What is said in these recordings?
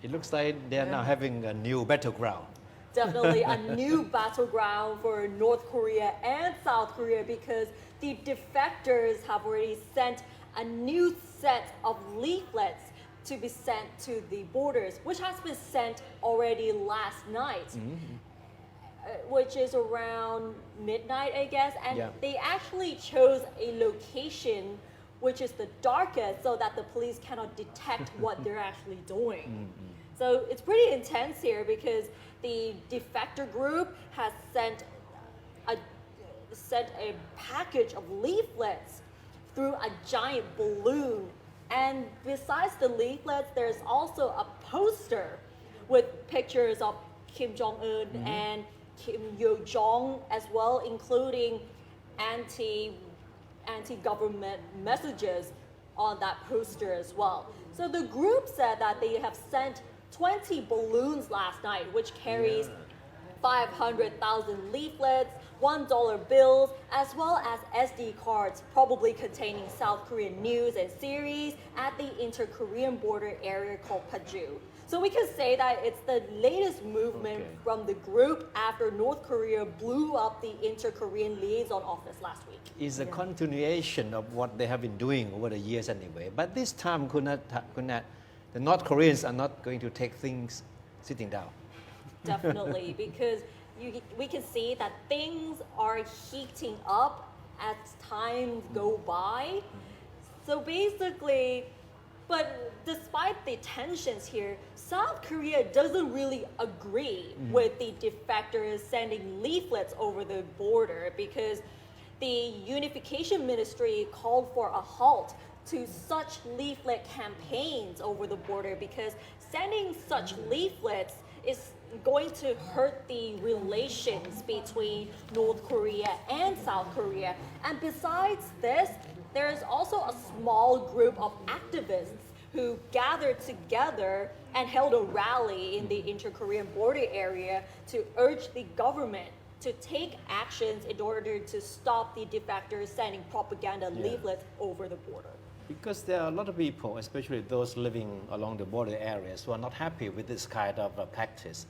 It looks like they are now having a new battleground. Definitely a new battleground for North Korea and South Korea because the defectors have already sent a new set of leaflets to be sent to the borders, which has been sent already last night, which is around midnight, I guess. And Yeah. they actually chose a location which is the darkest so that the police cannot detect what they're actually doing. So it's pretty intense here because the defector group has sent a package of leaflets through a giant balloon. And besides the leaflets, there's also a poster with pictures of Kim Jong-un and Kim Yo-jong as well, including anti-government messages on that poster as well. So the group said that they have sent 20 balloons last night, which carries 500,000 leaflets, $1 bills, as well as SD cards, probably containing South Korean news and series at the inter-Korean border area called Paju. So we can say that it's the latest movement from the group after North Korea blew up the inter-Korean liaison office last week. It's a continuation of what they have been doing over the years anyway. But this time, the North Koreans are not going to take things sitting down. Definitely, because we can see that things are heating up as times go by. So basically, but despite the tensions here, South Korea doesn't really agree with the defectors sending leaflets over the border because the Unification Ministry called for a halt to such leaflet campaigns over the border because sending such leaflets is going to hurt the relations between North Korea and South Korea. And besides this, there's also a small group of activists who gathered together and held a rally in the inter-Korean border area to urge the government to take actions in order to stop the defectors sending propaganda leaflets over the border. Because there are a lot of people, especially those living along the border areas, who are not happy with this kind of practice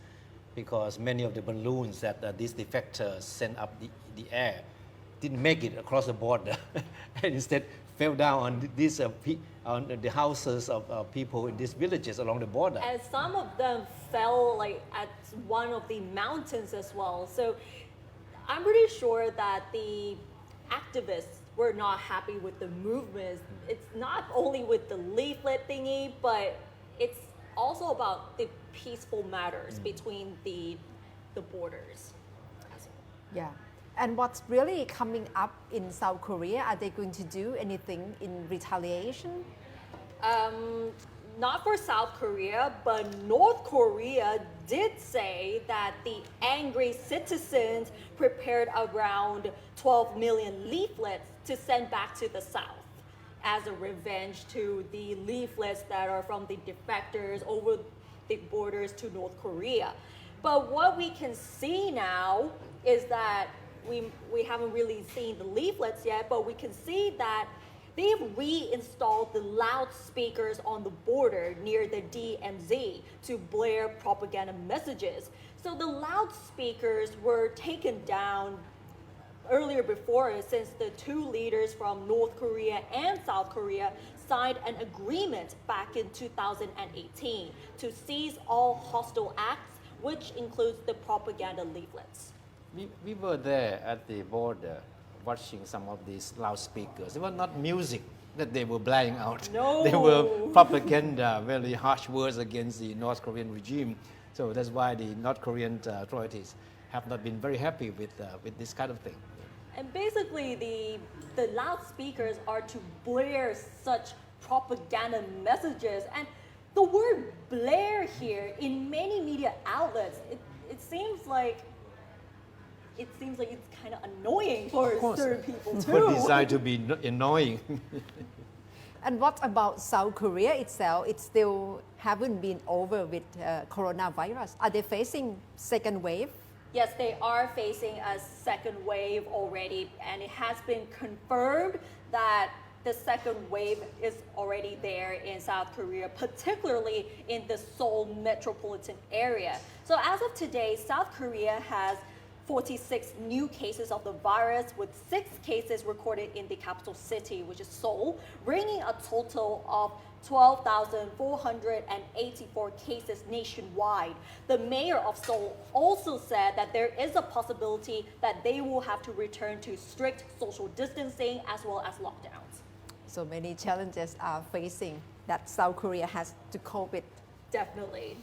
because many of the balloons that these defectors sent up the air didn't make it across the border and instead fell down on the houses of people in these villages along the border. And some of them fell like at one of the mountains as well. So I'm pretty sure that the activists were not happy with the movements. It's not only with the leaflet thingy, but it's also about the peaceful matters between the borders. Yeah. And what's really coming up in South Korea? Are they going to do anything in retaliation? Not for South Korea, but North Korea did say that the angry citizens prepared around 12 million leaflets to send back to the South as a revenge to the leaflets that are from the defectors over the borders to North Korea. But what we can see now is that we haven't really seen the leaflets yet, but we can see that they've reinstalled the loudspeakers on the border near the DMZ to blare propaganda messages. So the loudspeakers were taken down earlier before since the two leaders from North Korea and South Korea signed an agreement back in 2018 to seize all hostile acts, which includes the propaganda leaflets. We were there at the border watching some of these loudspeakers. It was not music that they were blaring out. No. They were propaganda, very harsh words against the North Korean regime. So that's why the North Korean authorities have not been very happy with this kind of thing. And basically, the loudspeakers are to blare such propaganda messages. And the word blare here in many media outlets, it seems like it's kind of annoying for certain people too. But designed to be annoying. And what about South Korea itself? It still haven't been over with coronavirus. Are they facing second wave? Yes, they are facing a second wave already, and it has been confirmed that the second wave is already there in South Korea, particularly in the Seoul metropolitan area. So as of today, South Korea has 46 new cases of the virus, with 6 cases recorded in the capital city, which is Seoul, bringing a total of 12,484 cases nationwide. The mayor of Seoul also said that there is a possibility that they will have to return to strict social distancing as well as lockdowns. So many challenges are facing that South Korea has to cope with. Definitely.